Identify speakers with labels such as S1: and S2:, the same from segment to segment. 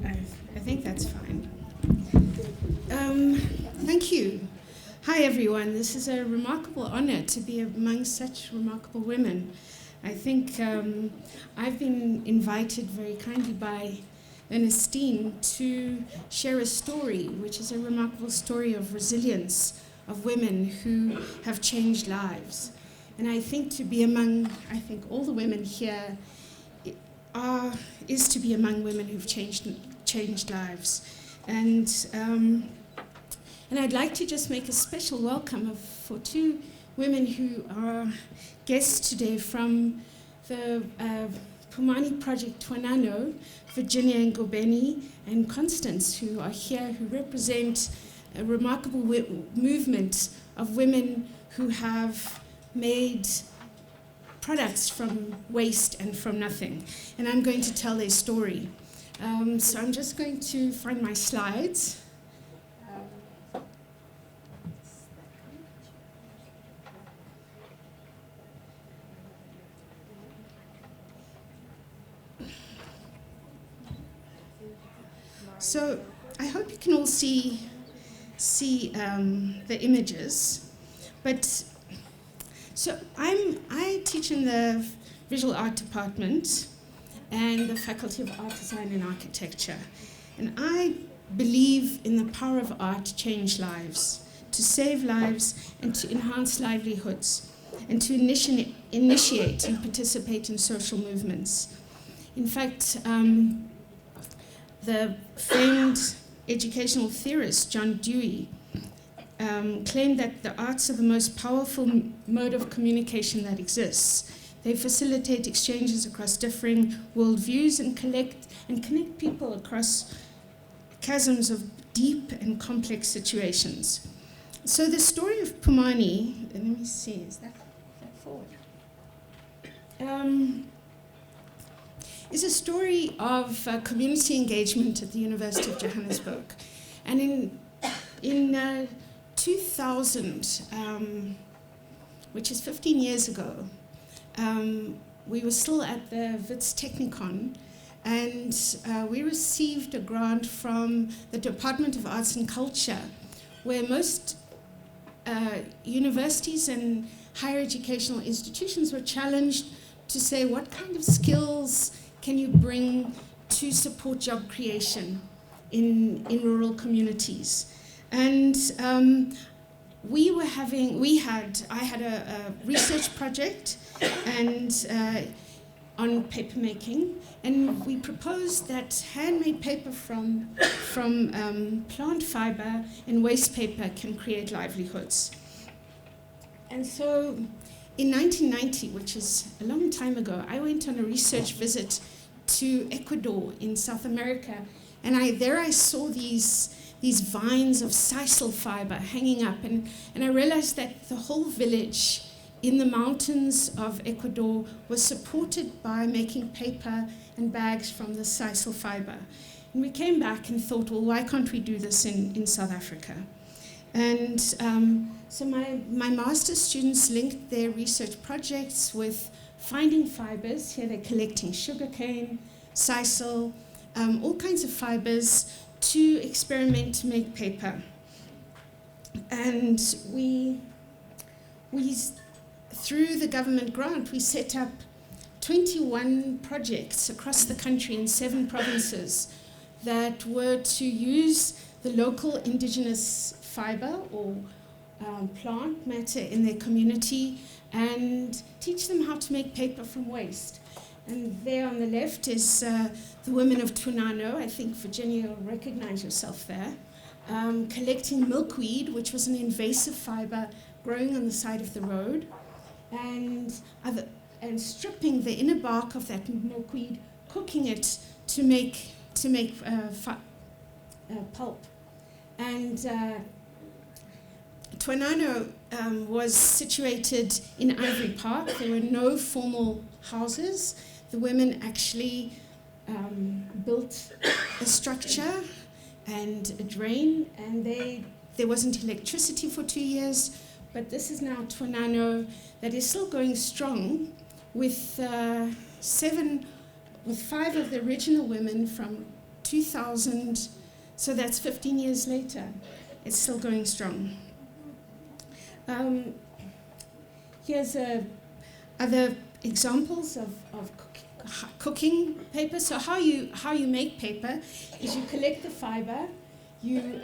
S1: I think that's fine. Thank you. Hi, everyone. This is a remarkable honor to be among such remarkable women. I think I've been invited very kindly by Ernestine to share a story, which is a remarkable story of resilience of women who have changed lives. And I think to be among, all the women here is to be among women who've changed lives. And I'd like to just make a special welcome for two women who are guests today from the Pomona Project Twanano, Virginia Ngobeni and Constance, who are here, who represent a remarkable movement of women who have made products from waste and from nothing. And I'm going to tell their story. So I'm just going to find my slides. So I hope you can all see the images. But so I teach in the visual art department and the Faculty of Art Design and Architecture. And I believe in the power of art to change lives, to save lives and to enhance livelihoods, and to initiate and participate in social movements. In fact, the famed educational theorist John Dewey claimed that the arts are the most powerful mode of communication that exists. They facilitate exchanges across differing worldviews and connect people across chasms of deep and complex situations. So the story of Pomona, let me see, is that forward? Is a story of community engagement at the University of Johannesburg. And in 2000, which is 15 years ago, we were still at the Wits Technikon, and we received a grant from the Department of Arts and Culture, where most universities and higher educational institutions were challenged to say, what kind of skills can you bring to support job creation in rural communities? And I had a research project and on paper making, and we proposed that handmade paper from plant fiber and waste paper can create livelihoods. And so in 1990, which is a long time ago, I went on a research visit to Ecuador in South America, and I saw these vines of sisal fiber hanging up, and I realized that the whole village in the mountains of Ecuador was supported by making paper and bags from the sisal fiber. And we came back and thought, well, why can't we do this in South Africa? And so my master's students linked their research projects with finding fibers. Here they're collecting sugarcane, sisal, all kinds of fibers to experiment to make paper. And we through the government grant, we set up 21 projects across the country in 7 provinces that were to use the local indigenous fiber or plant matter in their community and teach them how to make paper from waste. And there on the left is the women of Tunano. I think, Virginia, you'll recognize yourself there. Collecting milkweed, which was an invasive fiber growing on the side of the road, and stripping the inner bark of that milkweed, cooking it to make pulp. And Twanano was situated in Ivory Park. There were no formal houses. The women actually built a structure and a drain, and there wasn't electricity for 2 years, but this is now Twanano that is still going strong with 5 of the original women from 2000, so that's 15 years later. It's still going strong. Here's other examples of cooking paper. So how you make paper is you collect the fiber, you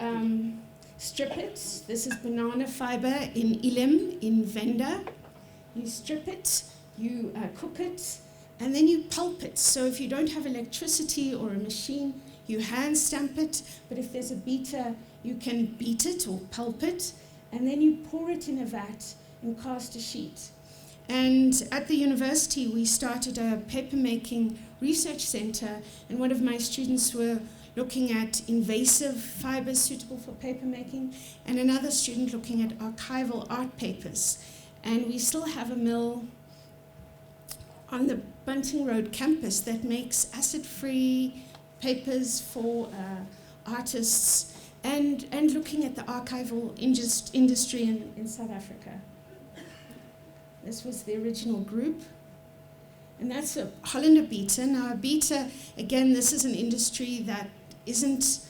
S1: strip it. This is banana fiber in Ilim, in Venda. You strip it, you cook it, and then you pulp it. So if you don't have electricity or a machine, you hand stamp it. But if there's a beater, you can beat it or pulp it. And then you pour it in a vat and cast a sheet. And at the university, we started a paper-making research center, and one of my students were looking at invasive fibers suitable for paper-making, and another student looking at archival art papers. And we still have a mill on the Bunting Road campus that makes acid-free papers for artists, and looking at the archival industry in South Africa. This was the original group. And that's a Hollander beater. Now a beater, again, this is an industry that isn't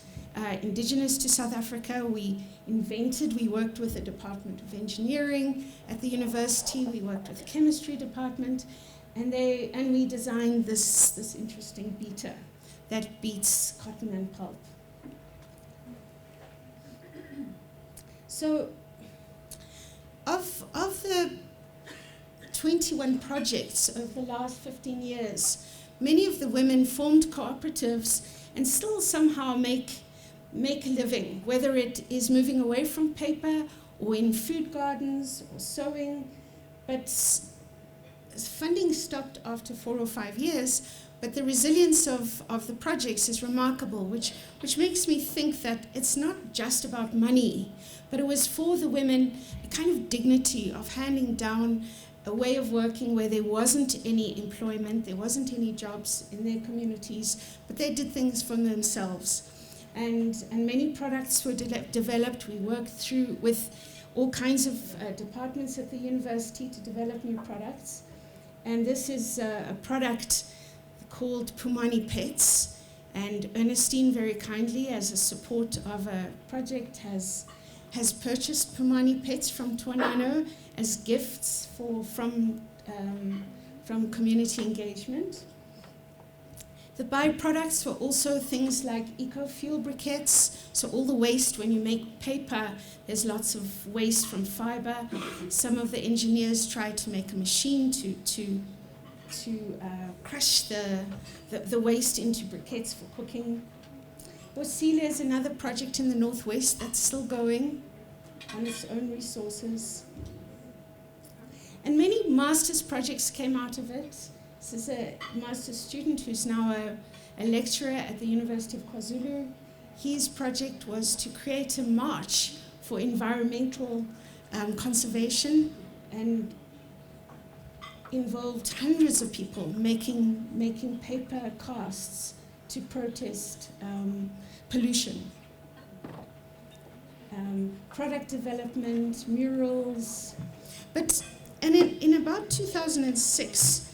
S1: indigenous to South Africa. We worked with the Department of Engineering at the university, we worked with the chemistry department, and we designed this interesting beater that beats cotton and pulp. So of the 21 projects over the last 15 years, many of the women formed cooperatives and still somehow make a living, whether it is moving away from paper or in food gardens or sewing. But funding stopped after 4 or 5 years, but the resilience of the projects is remarkable, which makes me think that it's not just about money, but it was for the women a kind of dignity of handing down a way of working where there wasn't any employment, there wasn't any jobs in their communities, but they did things for themselves. And many products were developed. We worked through with all kinds of departments at the university to develop new products. And this is a product called Pomona Pets. And Ernestine very kindly, as a support of a project, has purchased Pomona Pets from Tuanano as gifts from community engagement. The byproducts were also things like eco-fuel briquettes. So all the waste, when you make paper, there's lots of waste from fiber. Some of the engineers tried to make a machine to crush the waste into briquettes for cooking. Wasile is another project in the Northwest that's still going on its own resources. And many master's projects came out of it. This is a master's student who's now a lecturer at the University of KwaZulu. His project was to create a march for environmental conservation, and involved hundreds of people making paper casts to protest pollution. Product development, murals. But in about 2006,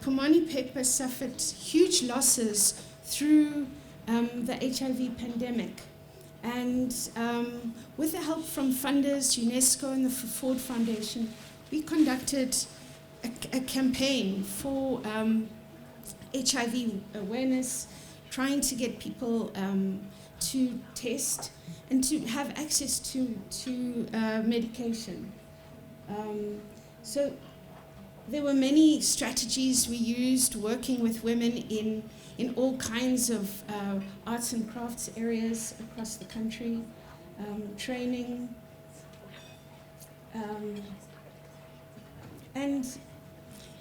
S1: Pomona paper suffered huge losses through the HIV pandemic. And with the help from funders, UNESCO and the Ford Foundation, we conducted a campaign for HIV awareness, trying to get people to test and to have access to medication. So there were many strategies we used working with women in all kinds of arts and crafts areas across the country, training. And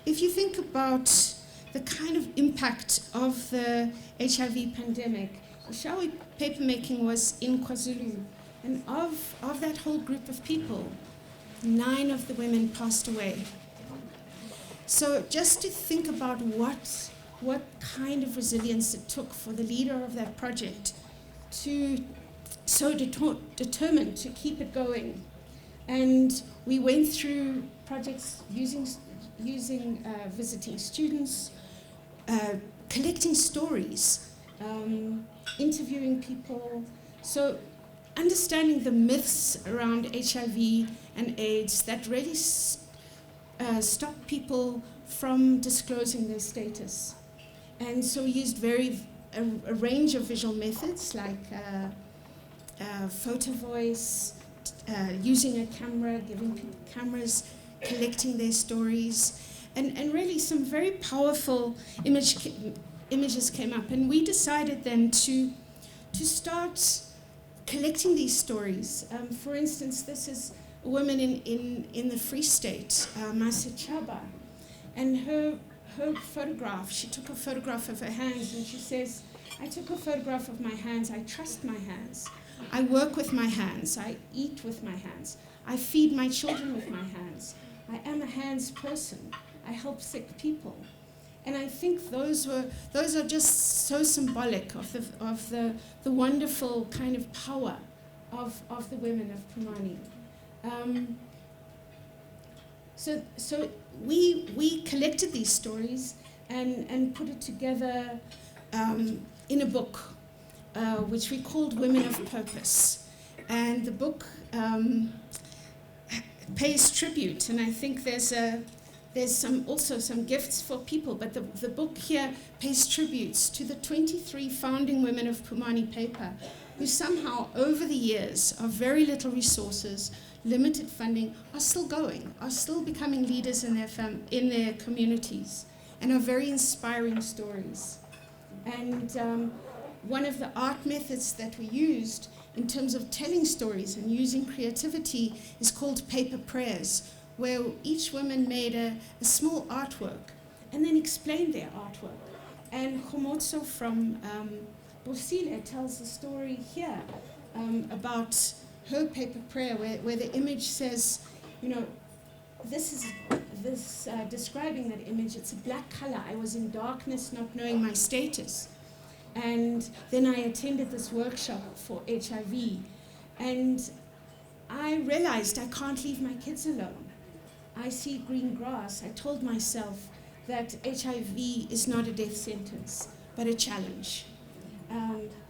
S1: if you think about the kind of impact of the HIV pandemic, Shawi papermaking was in KwaZulu, and of that whole group of people, 9 of the women passed away. So just to think about what kind of resilience it took for the leader of that project to so determined to keep it going. And we went through projects using visiting students, collecting stories, interviewing people. So understanding the myths around HIV and AIDS that really stop people from disclosing their status. And so we used a range of visual methods like Photovoice, using a camera, giving people cameras, collecting their stories, and really some very powerful images came up. And we decided then to start collecting these stories. For instance, this is a woman in the Free State, Masa Chaba, and her photograph, she took a photograph of her hands and she says, I took a photograph of my hands, I trust my hands, I work with my hands, I eat with my hands, I feed my children with my hands, I am a hands person, I help sick people. And I think those are just so symbolic of the wonderful kind of power of the women of Pomona. So we collected these stories and put it together in a book, which we called Women of Purpose. And the book pays tribute, and I think there's also some gifts for people, but the book here pays tributes to the 23 founding women of Pomona Paper, who somehow, over the years of very little resources, limited funding, are still going, are still becoming leaders in their communities, and are very inspiring stories. And one of the art methods that we used in terms of telling stories and using creativity is called paper prayers, where each woman made a small artwork and then explained their artwork. And Khomotso from Bosile tells the story here about her paper prayer, where the image says, describing that image, it's a black color. I was in darkness, not knowing my status. And then I attended this workshop for HIV. And I realized I can't leave my kids alone. I see green grass. I told myself that HIV is not a death sentence, but a challenge.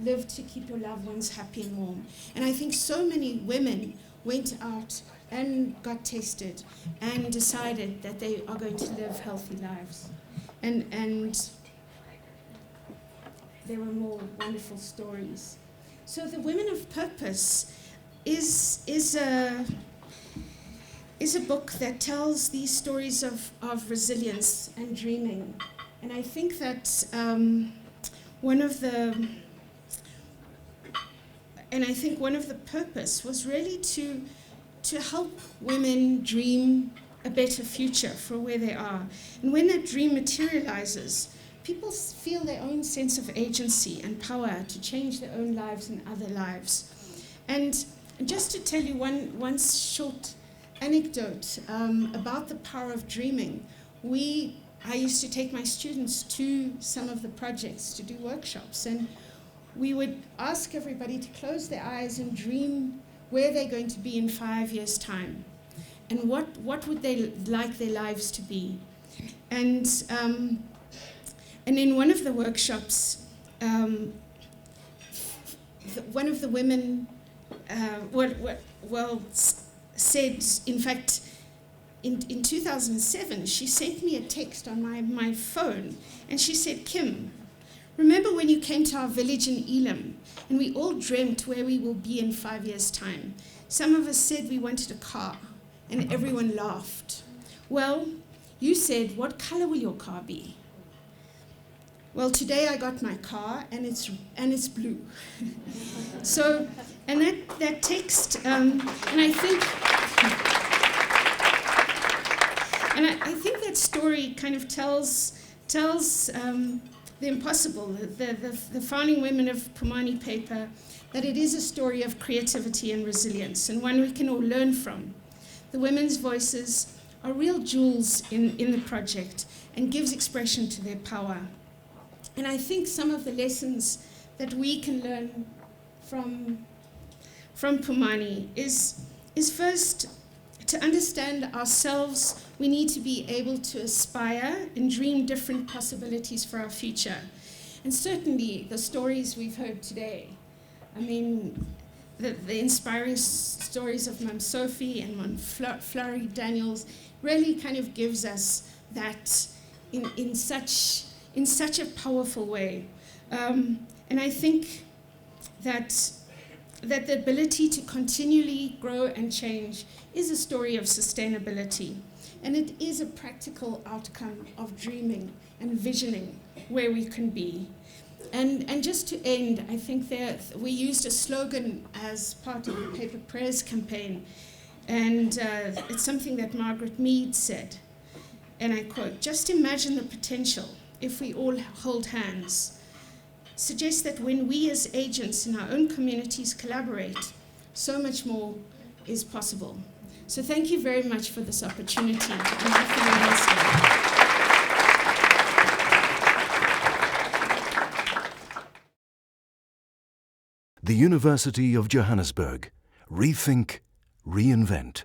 S1: Live to keep your loved ones happy and warm. And I think so many women went out and got tested and decided that they are going to live healthy lives. And there were more wonderful stories. So the Women of Purpose is a book that tells these stories of resilience and dreaming. And I think that one of the purpose was really to help women dream a better future for where they are. And when that dream materializes, people feel their own sense of agency and power to change their own lives and other lives. And just to tell you one short anecdote about the power of dreaming, I used to take my students to some of the projects to do workshops, and we would ask everybody to close their eyes and dream where they're going to be in 5 years' time, and what would they like their lives to be. And in one of the workshops, one of the women said, in fact, in 2007, she sent me a text on my phone, and she said, Kim, remember when you came to our village in Elam, and we all dreamt where we will be in 5 years' time? Some of us said we wanted a car, and everyone laughed. Well, you said, what color will your car be? Well, today I got my car, and it's blue. So, and that text, and I think that story kind of tells the impossible, the founding women of Pomona Paper, that it is a story of creativity and resilience, and one we can all learn from. The women's voices are real jewels in the project and gives expression to their power. And I think some of the lessons that we can learn from Pomona is first, to understand ourselves, we need to be able to aspire and dream different possibilities for our future. And certainly the stories we've heard today, I mean, the inspiring stories of Mum Sophie and Mum Flurry Daniels really kind of gives us that in such a powerful way. And I think that the ability to continually grow and change is a story of sustainability. And it is a practical outcome of dreaming and visioning where we can be. And just to end, I think we used a slogan as part of the Paper Prayers campaign, and it's something that Margaret Mead said, and I quote, "Just imagine the potential if we all hold hands. Suggest that when we as agents in our own communities collaborate, so much more is possible." So thank you very much for this opportunity. And for your listening.
S2: The University of Johannesburg. Rethink, reinvent.